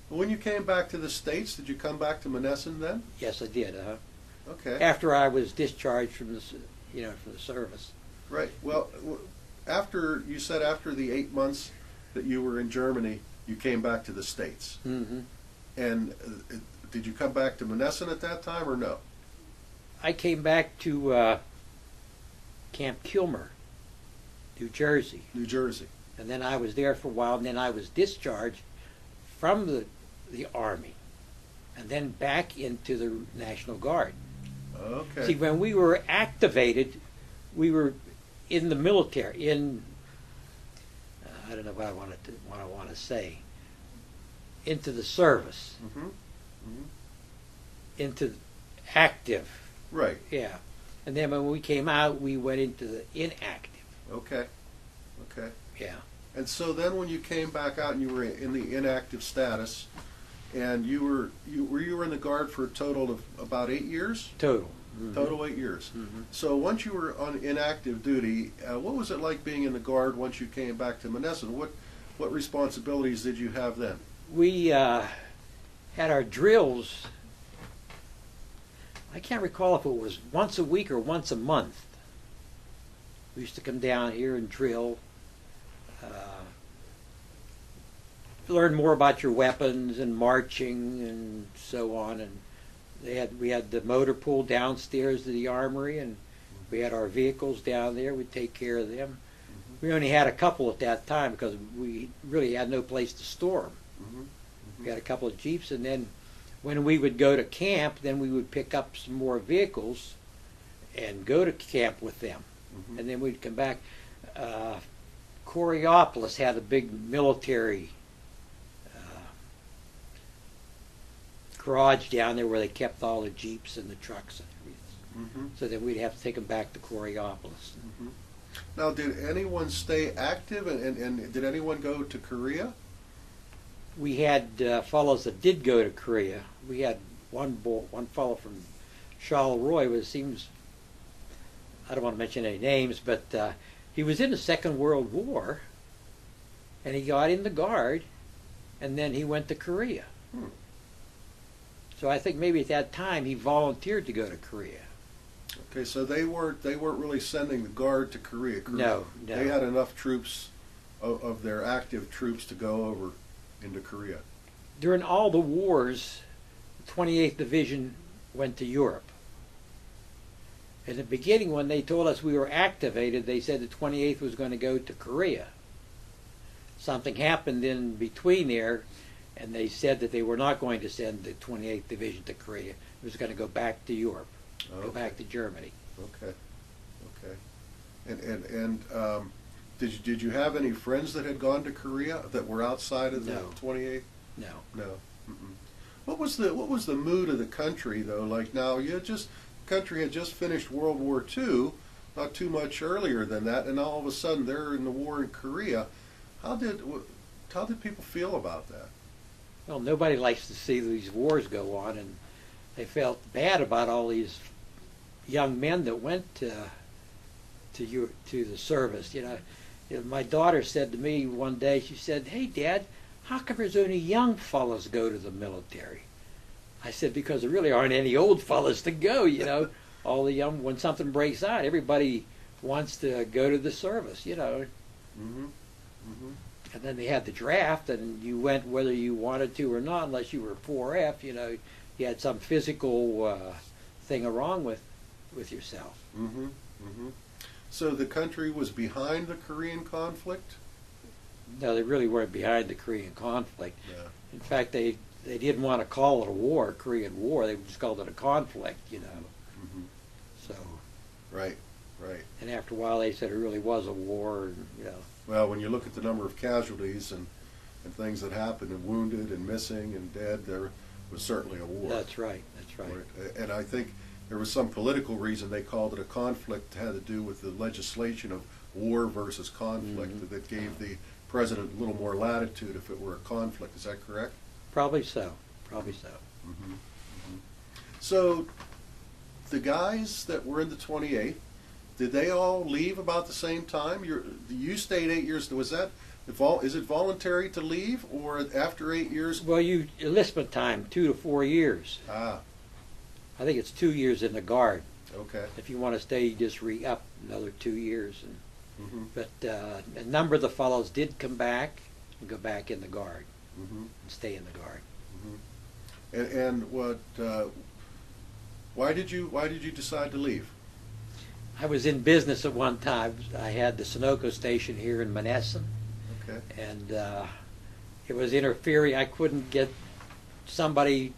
[SPEAKER 1] When you came back to the States, did you come back to Monessen then?
[SPEAKER 2] Yes, I did.
[SPEAKER 1] Okay.
[SPEAKER 2] After I was discharged from the service.
[SPEAKER 1] Right. Well, after the 8 months that you were in Germany, you came back to the States.
[SPEAKER 2] Mm-hmm.
[SPEAKER 1] And did you come back to Monessen at that time or no?
[SPEAKER 2] I came back to Camp Kilmer, New Jersey.
[SPEAKER 1] New Jersey.
[SPEAKER 2] And then I was there for a while, and then I was discharged from the Army, and then back into the National Guard.
[SPEAKER 1] Okay.
[SPEAKER 2] See, when we were activated, we were in the military. I don't know what I want to say. Into the service.
[SPEAKER 1] Mm-hmm. Mm-hmm.
[SPEAKER 2] Into active.
[SPEAKER 1] Right.
[SPEAKER 2] Yeah. And then when we came out, we went into the inactive.
[SPEAKER 1] Okay.
[SPEAKER 2] Yeah.
[SPEAKER 1] And so then when you came back out and you were in the inactive status, and you were in the Guard for a total of about 8 years?
[SPEAKER 2] Total. Mm-hmm.
[SPEAKER 1] Total 8 years.
[SPEAKER 2] Mm-hmm.
[SPEAKER 1] So once you were on inactive duty, what was it like being in the Guard once you came back to Monessen? What responsibilities did you have then?
[SPEAKER 2] We had our drills. I can't recall if it was once a week or once a month. We used to come down here and drill. Learn more about your weapons and marching and so on. And we had the motor pool downstairs to the armory, and we had our vehicles down there. We'd take care of them. Mm-hmm. We only had a couple at that time because we really had no place to store them.
[SPEAKER 1] Mm-hmm. Mm-hmm.
[SPEAKER 2] We had a couple of Jeeps, and then when we would go to camp, then we would pick up some more vehicles and go to camp with them.
[SPEAKER 1] Mhm.
[SPEAKER 2] And then we'd come back. Coriopolis had a big military garage down there where they kept all the jeeps and the trucks and everything.
[SPEAKER 1] Mhm.
[SPEAKER 2] So then we'd have to take them back to Coriopolis.
[SPEAKER 1] Mhm. Now, did anyone stay active, and did anyone go to Korea?
[SPEAKER 2] We had fellows that did go to Korea. We had one fellow from Charleroi, who seems, I don't want to mention any names, but he was in the Second World War, and he got in the Guard, and then he went to Korea.
[SPEAKER 1] Hmm.
[SPEAKER 2] So I think maybe at that time he volunteered to go to Korea.
[SPEAKER 1] Okay, so they weren't really sending the Guard to Korea.
[SPEAKER 2] No.
[SPEAKER 1] They had enough troops of their active troops to go over into Korea.
[SPEAKER 2] During all the wars, the 28th Division went to Europe. In the beginning, when they told us we were activated, they said the 28th was going to go to Korea. Something happened in between there, and they said that they were not going to send the 28th Division to Korea. It was going to go back to Europe, go back to Germany.
[SPEAKER 1] Okay, okay. And did you have any friends that had gone to Korea that were outside of the
[SPEAKER 2] No.
[SPEAKER 1] 28th?
[SPEAKER 2] No.
[SPEAKER 1] No. Mm-mm. What was the mood of the country though? Like now, country had just finished World War II, not too much earlier than that, and all of a sudden they're in the war in Korea. How did people feel about that?
[SPEAKER 2] Well, nobody likes to see these wars go on, and they felt bad about all these young men that went to the service. My daughter said to me one day, she said, "Hey, Dad, how come there's only young fellows go to the military?" I said, "Because there really aren't any old fellas to go, All the young, when something breaks out, everybody wants to go to the service,
[SPEAKER 1] Mm-hmm. Mm-hmm.
[SPEAKER 2] And then they had the draft, and you went whether you wanted to or not, unless you were 4F, you had some physical thing wrong with yourself.
[SPEAKER 1] Mm-hmm. Mm-hmm. So the country was behind the Korean conflict?
[SPEAKER 2] No, they really weren't behind the Korean conflict.
[SPEAKER 1] Yeah.
[SPEAKER 2] In fact, they didn't want to call it a war, Korean War. They just called it a conflict,
[SPEAKER 1] Mm-hmm.
[SPEAKER 2] So.
[SPEAKER 1] Right. Right.
[SPEAKER 2] And after a while, they said it really was a war, and
[SPEAKER 1] Well, when you look at the number of casualties and things that happened, and wounded and missing and dead, there was certainly a war.
[SPEAKER 2] That's right. That's right.
[SPEAKER 1] And I think there was some political reason they called it a conflict. It had to do with the legislation of war versus conflict
[SPEAKER 2] Mhm.
[SPEAKER 1] that gave the president a little more latitude if it were a conflict. Is that correct?
[SPEAKER 2] Probably so. Probably so.
[SPEAKER 1] Mm-hmm. Mm-hmm. So the guys that were in the 28th, did they all leave about the same time? You stayed 8 years. Was that is it voluntary to leave, or after 8 years?
[SPEAKER 2] Well, enlistment time 2 to 4 years.
[SPEAKER 1] Ah,
[SPEAKER 2] I think it's 2 years in the Guard.
[SPEAKER 1] okay.
[SPEAKER 2] If you want to stay, you just re-up another 2 years.
[SPEAKER 1] Mm-hmm.
[SPEAKER 2] But a number of the fellows did come back and go back in the Guard
[SPEAKER 1] Mm-hmm.
[SPEAKER 2] and stay in the Guard.
[SPEAKER 1] Mm-hmm. And what? Why did you decide to leave?
[SPEAKER 2] I was in business at one time. I had the Sunoco station here in Monessen,
[SPEAKER 1] Okay.
[SPEAKER 2] and it was interfering. I couldn't get somebody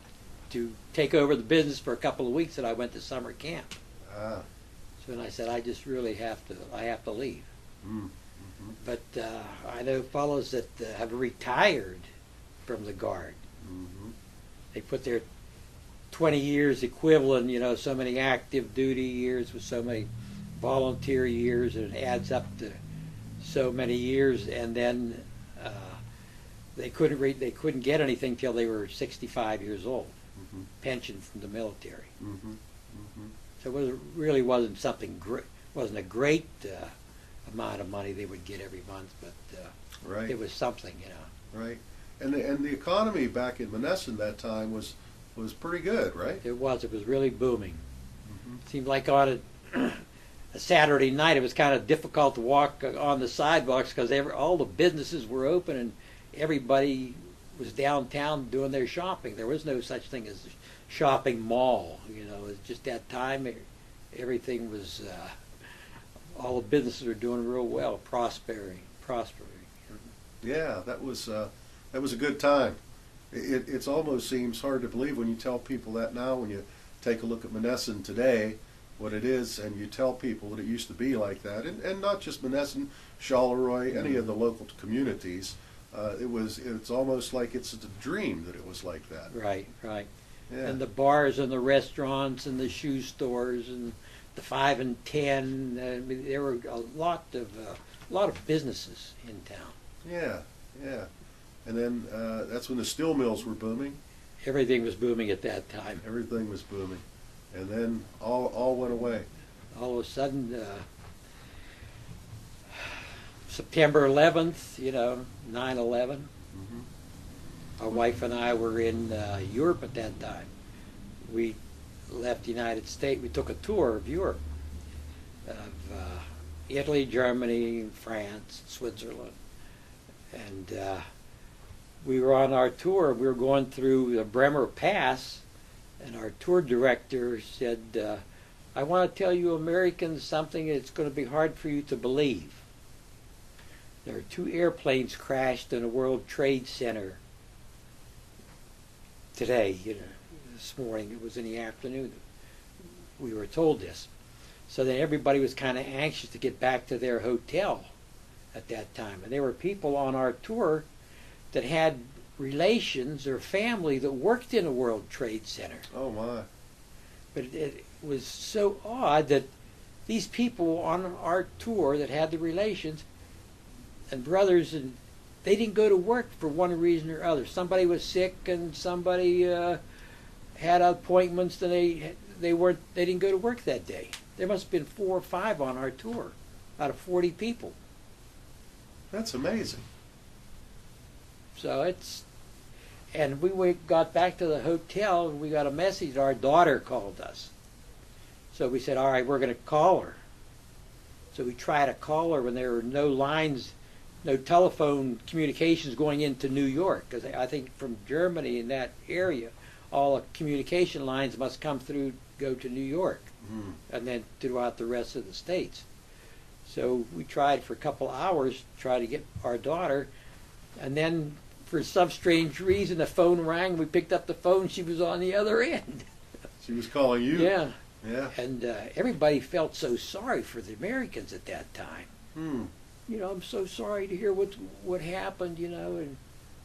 [SPEAKER 2] to take over the business for a couple of weeks, and I went to summer camp.
[SPEAKER 1] Ah.
[SPEAKER 2] So then I said, I just really have to leave.
[SPEAKER 1] Mm-hmm.
[SPEAKER 2] But I know fellows that have retired from the Guard.
[SPEAKER 1] Mm-hmm.
[SPEAKER 2] They put their 20 years equivalent, so many active duty years with so many volunteer years, and it adds up to so many years, and then they couldn't get anything till they were 65 years old,
[SPEAKER 1] Mm-hmm.
[SPEAKER 2] pension from the military.
[SPEAKER 1] Mm-hmm. Mm-hmm.
[SPEAKER 2] So it really wasn't something great. Wasn't a great amount of money they would get every month, but
[SPEAKER 1] Right.
[SPEAKER 2] it was something,
[SPEAKER 1] Right. And the economy back in Monessen that time was pretty good, right?
[SPEAKER 2] It was really booming.
[SPEAKER 1] Mm-hmm.
[SPEAKER 2] It seemed like on a Saturday night, it was kind of difficult to walk on the sidewalks because all the businesses were open and everybody was downtown doing their shopping. There was no such thing as a shopping mall. It was just that time. Everything was, all the businesses were doing real well, prospering.
[SPEAKER 1] Yeah, that was a good time. It almost seems hard to believe when you tell people that now. When you take a look at Monessen today, what it is, and you tell people that it used to be like that, and not just Monessen, Charleroi, any of the local communities. It's almost like it's a dream that it was like that.
[SPEAKER 2] Right, right.
[SPEAKER 1] Yeah.
[SPEAKER 2] And the bars and the restaurants and the shoe stores and the 5 and 10. I mean, there were a lot of businesses in town.
[SPEAKER 1] Yeah, yeah. And then that's when the steel mills were booming.
[SPEAKER 2] Everything was booming at that time.
[SPEAKER 1] Everything was booming, and then all went away.
[SPEAKER 2] All of a sudden, September 11th, 9/11.
[SPEAKER 1] Mm-hmm.
[SPEAKER 2] My wife and I were in Europe at that time. We left the United States. We took a tour of Europe, of Italy, Germany, France, Switzerland. And we were on our tour. We were going through the Bremer Pass, and our tour director said, I want to tell you Americans something that's going to be hard for you to believe. There are 2 airplanes crashed in a World Trade Center today, this morning. It was in the afternoon. We were told this. So then everybody was kind of anxious to get back to their hotel at that time. And there were people on our tour that had relations or family that worked in a World Trade Center.
[SPEAKER 1] Oh, my.
[SPEAKER 2] But it was so odd that these people on our tour that had the relations and brothers, and they didn't go to work for one reason or other. Somebody was sick, and somebody had appointments, and they didn't go to work that day. There must have been 4 or 5 on our tour out of 40 people.
[SPEAKER 1] That's amazing.
[SPEAKER 2] So and we got back to the hotel, and we got a message. Our daughter called us. So we said, all right, we're going to call her. So we tried to call her when there were no lines, no telephone communications going into New York, because I think from Germany in that area, all the communication lines must go to New York, and then throughout the rest of the states. So we tried for a couple hours to try to get our daughter, and then for some strange reason the phone rang. We picked up the phone. She was on the other end.
[SPEAKER 1] She was calling you.
[SPEAKER 2] Yeah.
[SPEAKER 1] Yeah.
[SPEAKER 2] And everybody felt so sorry for the Americans at that time. I'm so sorry to hear what happened, and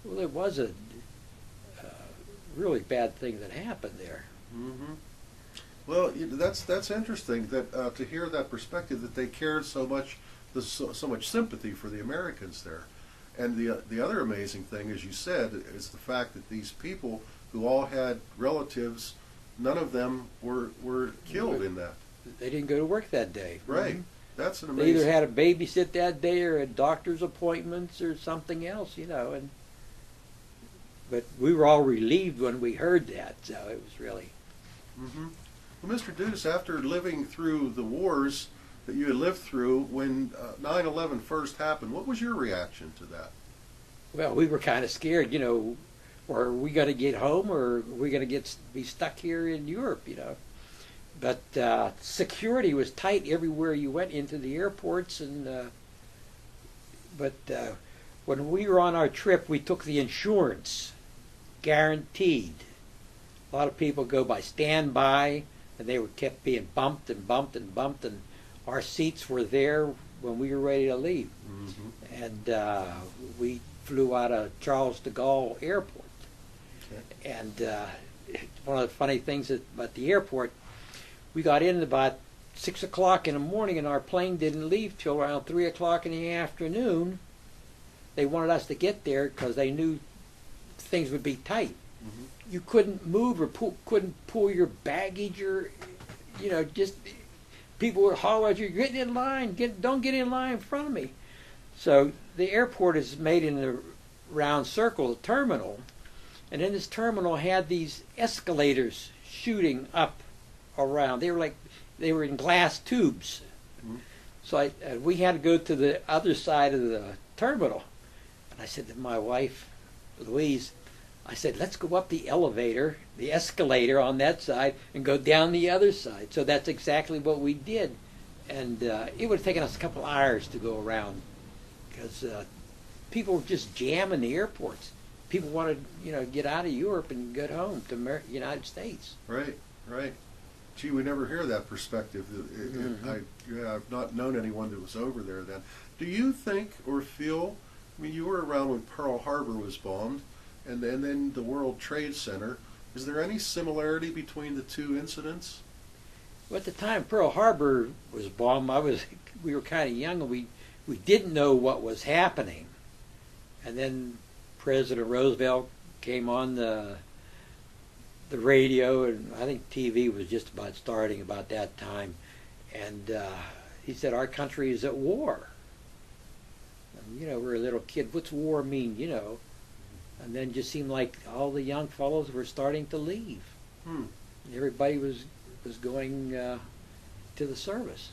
[SPEAKER 2] well, there was a really bad thing that happened there.
[SPEAKER 1] Mm-hmm. Well, that's interesting that to hear that perspective, that they cared so much, so much sympathy for the Americans there. And the other amazing thing, as you said, is the fact that these people who all had relatives, none of them were killed in that.
[SPEAKER 2] They didn't go to work that day.
[SPEAKER 1] Right.
[SPEAKER 2] Mm-hmm.
[SPEAKER 1] That's an
[SPEAKER 2] They
[SPEAKER 1] amazing.
[SPEAKER 2] either had a babysit that day or had doctor's appointments or something else, But we were all relieved when we heard that, so it was really.
[SPEAKER 1] Mm-hmm. Well, Mr. Dudas, after living through the wars that you had lived through, when 9/11 first happened, what was your reaction to that?
[SPEAKER 2] Well, we were kind of scared, Are we going to get home, or are we going to be stuck here in Europe, But security was tight everywhere you went into the airports, and but when we were on our trip, we took the insurance, guaranteed. A lot of people go by standby, and they were kept being bumped and bumped and bumped, and our seats were there when we were ready to leave. Mm-hmm. And we flew out of Charles de Gaulle Airport. Okay. And one of the funny things about the airport, we got in about 6 o'clock in the morning, and our plane didn't leave till around 3 o'clock in the afternoon. They wanted us to get there because they knew things would be tight. Mm-hmm. You couldn't move or couldn't pull your baggage, or just people would holler at you, "Get in line! Don't get in line in front of me." So the airport is made in a round circle, a terminal, and in this terminal had these escalators shooting up around. They were in glass tubes. Mm-hmm. So we had to go to the other side of the terminal. And I said to my wife, Louise, I said, let's go up the escalator on that side, and go down the other side. So that's exactly what we did. And it would have taken us a couple hours to go around, because people were just jamming the airports. People wanted, get out of Europe and get home to United States.
[SPEAKER 1] Right, right. Gee, we never hear that perspective. I've not known anyone that was over there then. Do you think or feel, I mean, you were around when Pearl Harbor was bombed, and then the World Trade Center. Is there any similarity between the two incidents?
[SPEAKER 2] Well, at the time Pearl Harbor was bombed, we were kind of young, and we didn't know what was happening. And then President Roosevelt came on the radio, and I think TV was just about starting about that time, and he said, our country is at war. And, we're a little kid, what's war mean, And then it just seemed like all the young fellows were starting to leave. Everybody was going to the service.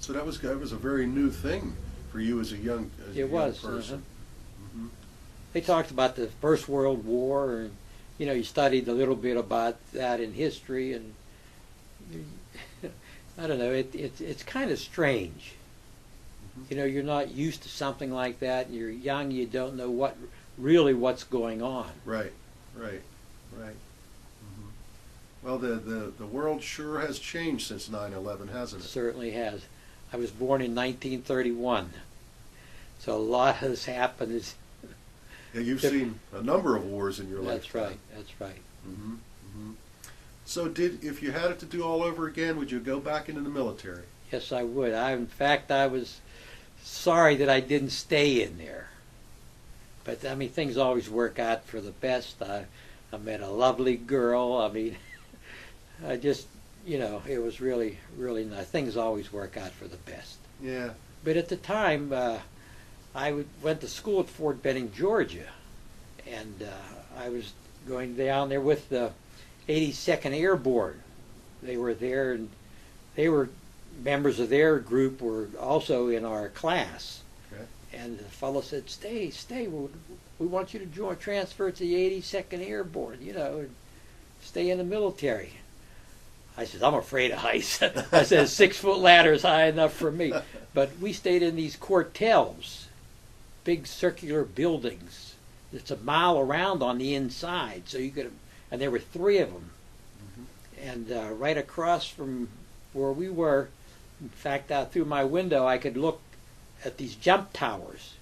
[SPEAKER 1] So that was a very new thing for you as a young person.
[SPEAKER 2] They talked about the First World War, and you studied a little bit about that in history, and I don't know, it's kind of strange. You're not used to something like that, and you're young, you don't know what's going on.
[SPEAKER 1] Right. Well, the world sure has changed since 9/11, hasn't it?
[SPEAKER 2] It certainly has. I was born in 1931, so a lot has happened.
[SPEAKER 1] Yeah, you've seen a number of wars in your life.
[SPEAKER 2] That's right.
[SPEAKER 1] So if you had it to do all over again, would you go back into the military?
[SPEAKER 2] Yes, I would. In fact, I was sorry that I didn't stay in there. But, I mean, things always work out for the best. I met a lovely girl. I mean, I just, it was really, really nice. Things always work out for the best.
[SPEAKER 1] Yeah.
[SPEAKER 2] But at the time, I went to school at Fort Benning, Georgia. And I was going down there with the 82nd Airborne. They were there, and they were members of their group were also in our class.
[SPEAKER 1] Okay.
[SPEAKER 2] And the fellow said, stay, we want you to transfer to the 82nd Airborne, and stay in the military. I said, I'm afraid of heights. I said, 6-foot ladder is high enough for me. But we stayed in these quartels, big circular buildings. It's a mile around on the inside, so and there were 3 of them. And right across from where we were, in fact, out through my window, I could look at these jump towers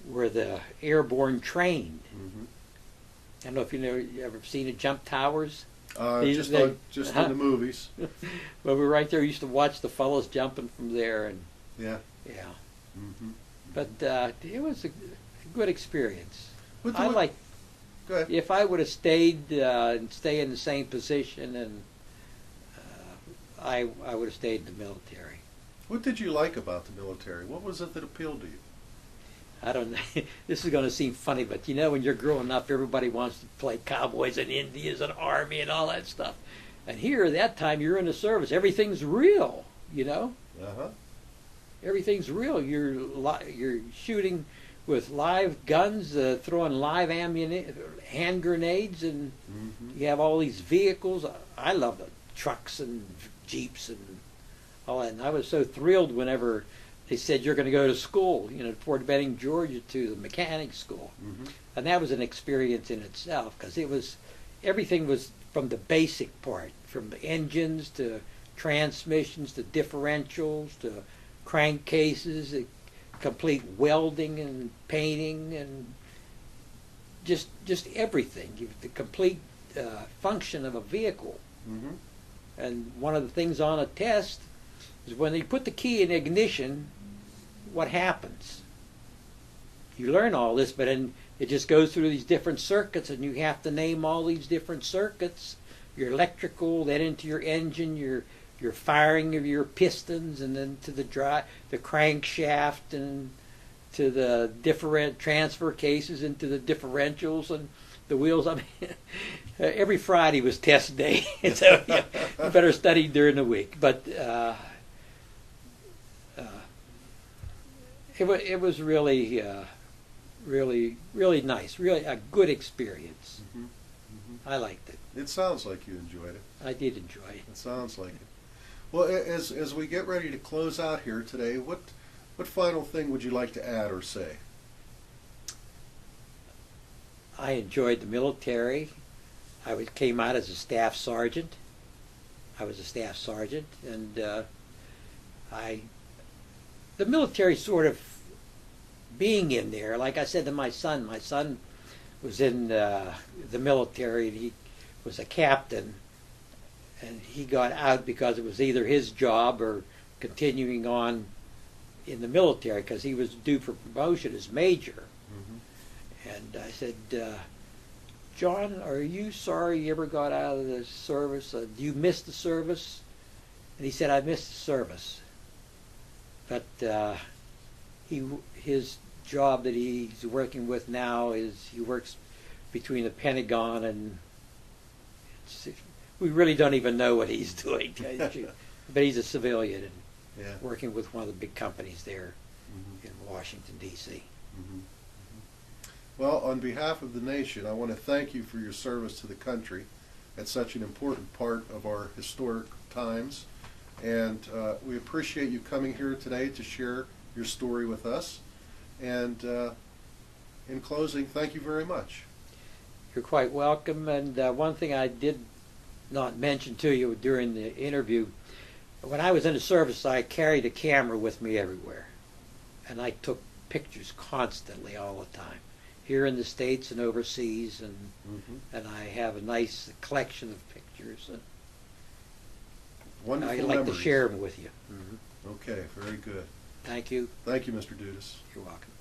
[SPEAKER 2] where the airborne trained. I don't know if you ever seen a jump towers.
[SPEAKER 1] Just in the movies.
[SPEAKER 2] Well, we were right there. We used to watch the fellows jumping from there, and
[SPEAKER 1] yeah.
[SPEAKER 2] But it was a good experience. Go ahead. If I would have stayed and stay in the same position, and I would have stayed in the military.
[SPEAKER 1] What did you like about the military? What was it that appealed to you?
[SPEAKER 2] I don't know. This is going to seem funny, but when you're growing up, everybody wants to play cowboys and Indians and army and all that stuff. And here, at that time, you're in the service. Everything's real, Everything's real. You're shooting with live guns, throwing live ammunition, hand grenades, and you have all these vehicles. I love the trucks and jeeps and all that. And I was so thrilled whenever they said you're going to go to school, Fort Benning, Georgia, to the mechanic school. And that was an experience in itself, because everything was from the basic part, from the engines to transmissions to differentials to crankcases, complete welding and painting and just everything, the complete function of a vehicle. And one of the things on a test is when they put the key in ignition, what happens? You learn all this, but then it just goes through these different circuits, and you have to name all these different circuits. Your electrical, then into your engine, your firing of your pistons, and then to the crankshaft, and to the different transfer cases, into the differentials and the wheels. I mean, every Friday was test day, so you better study during the week. But it was really, really, really nice. Really a good experience. I liked it.
[SPEAKER 1] It sounds like you enjoyed it.
[SPEAKER 2] I did enjoy it.
[SPEAKER 1] It sounds like it. Well, as we get ready to close out here today, what final thing would you like to add or say?
[SPEAKER 2] I enjoyed the military. I came out as a staff sergeant. I was a staff sergeant, and the military sort of being in there, like I said to my son was in the military, and he was a captain, and he got out because it was either his job or continuing on in the military because he was due for promotion as major. And I said, John, are you sorry you ever got out of the service? Do you miss the service? And he said, I miss the service. But his job that he's working with now is he works between the Pentagon and we really don't even know what he's doing. But he's a civilian and working with one of the big companies there in Washington, D.C.
[SPEAKER 1] Well, on behalf of the nation, I want to thank you for your service to the country at such an important part of our historic times. And we appreciate you coming here today to share your story with us. And in closing, thank you very much.
[SPEAKER 2] You're quite welcome. And one thing I did not mention to you during the interview, when I was in the service, I carried a camera with me everywhere. And I took pictures constantly all the time, here in the States and overseas. And I have a nice collection of pictures. And
[SPEAKER 1] wonderful
[SPEAKER 2] I'd like
[SPEAKER 1] memories.
[SPEAKER 2] to share them with you.
[SPEAKER 1] Okay, very good.
[SPEAKER 2] Thank you.
[SPEAKER 1] Thank you, Mr. Dudas.
[SPEAKER 2] You're welcome.